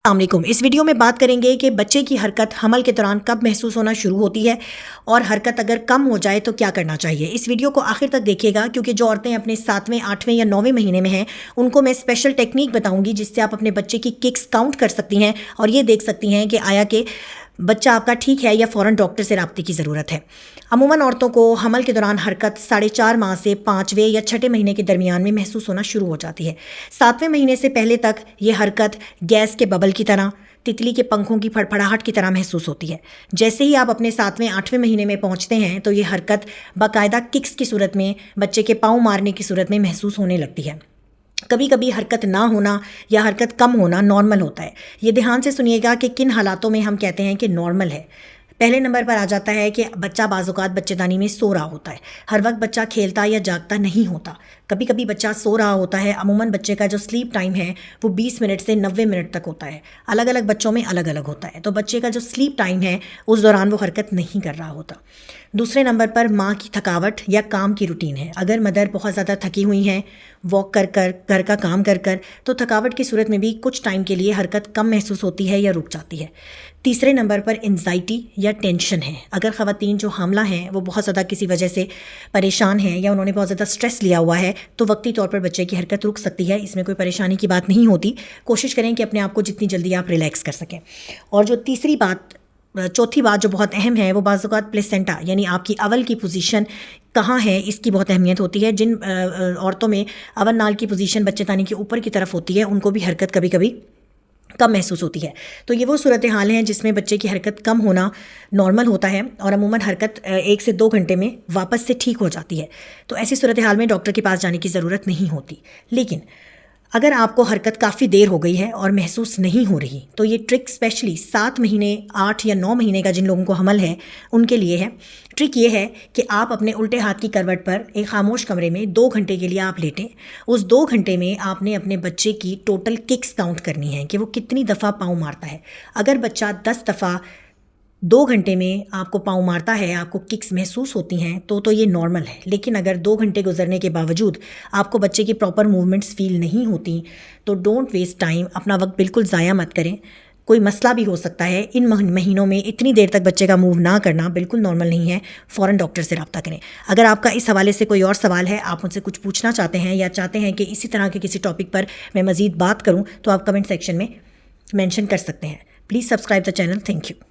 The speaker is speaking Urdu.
السلام علیکم۔ اس ویڈیو میں بات کریں گے کہ بچے کی حرکت حمل کے دوران کب محسوس ہونا شروع ہوتی ہے اور حرکت اگر کم ہو جائے تو کیا کرنا چاہیے۔ اس ویڈیو کو آخر تک دیکھیے گا کیونکہ جو عورتیں اپنے 7ویں 8ویں یا 9ویں مہینے میں ہیں ان کو میں اسپیشل ٹیکنیک بتاؤں گی جس سے آپ اپنے بچے کی ککس کاؤنٹ کر سکتی ہیں اور یہ دیکھ سکتی ہیں کہ آیا کہ بچہ آپ کا ٹھیک ہے یا فوراً ڈاکٹر سے رابطے کی ضرورت ہے۔ عموماً عورتوں کو حمل کے دوران حرکت 4.5 ماہ سے 5ویں یا 6 مہینے کے درمیان میں محسوس ہونا شروع ہو جاتی ہے۔ 7ویں مہینے سے پہلے تک یہ حرکت گیس کے ببل کی طرح، تتلی کے پنکھوں کی پھڑپھڑاہٹ کی طرح محسوس ہوتی ہے۔ جیسے ہی آپ اپنے 7ویں 8ویں مہینے میں پہنچتے ہیں تو یہ حرکت باقاعدہ ککس کی صورت میں، بچے کے پاؤں مارنے کی صورت میں محسوس ہونے لگتی ہے۔ کبھی کبھی حرکت نہ ہونا یا حرکت کم ہونا نارمل ہوتا ہے۔ یہ دھیان سے سنیے گا کہ کن حالاتوں میں ہم کہتے ہیں کہ نارمل ہے۔ پہلے نمبر پر آ جاتا ہے کہ بچہ بعض اوقات بچے دانی میں سو رہا ہوتا ہے۔ ہر وقت بچہ کھیلتا یا جاگتا نہیں ہوتا۔ کبھی کبھی بچہ سو رہا ہوتا ہے۔ عموماً بچے کا جو سلیپ ٹائم ہے وہ 20 منٹ سے 90 منٹ تک ہوتا ہے۔ الگ الگ بچوں میں الگ الگ ہوتا ہے۔ تو بچے کا جو سلیپ ٹائم ہے اس دوران وہ حرکت نہیں کر رہا ہوتا۔ دوسرے نمبر پر ماں کی تھکاوٹ یا کام کی روٹین ہے۔ اگر مدر بہت زیادہ تھکی ہوئی ہیں واک کر کر، گھر کا کام کر کر، تو تھکاوٹ کی صورت میں بھی کچھ ٹائم کے لیے حرکت کم محسوس ہوتی ہے یا رک جاتی ہے۔ تیسرے نمبر پر انزائٹی یا ٹینشن ہے۔ اگر خواتین جو حاملہ ہیں وہ بہت زیادہ کسی وجہ سے پریشان ہیں یا انہوں نے بہت زیادہ سٹریس لیا ہوا ہے تو وقتی طور پر بچے کی حرکت رک سکتی ہے۔ اس میں کوئی پریشانی کی بات نہیں ہوتی۔ کوشش کریں کہ اپنے آپ کو جتنی جلدی آپ ریلیکس کر سکیں۔ اور جو چوتھی بات جو بہت اہم ہے وہ بعض اوقات پلیسنٹا یعنی آپ کی اول کی پوزیشن کہاں ہے اس کی بہت اہمیت ہوتی ہے۔ جن عورتوں میں اول نال کی پوزیشن بچے دانی کے اوپر کی طرف ہوتی ہے ان کو بھی حرکت کبھی کبھی کم محسوس ہوتی ہے۔ تو یہ وہ صورتحال ہیں جس میں بچے کی حرکت کم ہونا نارمل ہوتا ہے اور عموماً حرکت 1 سے 2 گھنٹے میں واپس سے ٹھیک ہو جاتی ہے۔ تو ایسی صورتحال میں ڈاکٹر کے پاس جانے کی ضرورت نہیں ہوتی۔ لیکن اگر آپ کو حرکت کافی دیر ہو گئی ہے اور محسوس نہیں ہو رہی تو یہ ٹرک اسپیشلی 7 مہینے 8 یا 9 مہینے کا جن لوگوں کو حمل ہے ان کے لیے ہے۔ ٹرک یہ ہے کہ آپ اپنے الٹے ہاتھ کی کروٹ پر ایک خاموش کمرے میں 2 گھنٹے کے لیے آپ لیٹیں۔ اس 2 گھنٹے میں آپ نے اپنے بچے کی ٹوٹل ککس کاؤنٹ کرنی ہے کہ وہ کتنی دفعہ پاؤں مارتا ہے۔ اگر بچہ 10 دفعہ 2 گھنٹے میں آپ کو پاؤں مارتا ہے، آپ کو ککس محسوس ہوتی ہیں تو یہ نارمل ہے۔ لیکن اگر 2 گھنٹے گزرنے کے باوجود آپ کو بچے کی پراپر موومنٹس فیل نہیں ہوتی تو ڈونٹ ویسٹ ٹائم، اپنا وقت بالکل ضائع مت کریں۔ کوئی مسئلہ بھی ہو سکتا ہے۔ ان مہینوں میں اتنی دیر تک بچے کا موو نہ کرنا بالکل نارمل نہیں ہے۔ فوراً ڈاکٹر سے رابطہ کریں۔ اگر آپ کا اس حوالے سے کوئی اور سوال ہے، آپ مجھ سے کچھ پوچھنا چاہتے ہیں یا چاہتے ہیں کہ اسی طرح کے کسی ٹاپک پر میں مزید بات کروں تو آپ کمنٹ سیکشن میں مینشن کر سکتے ہیں۔ Please subscribe the channel. Thank you.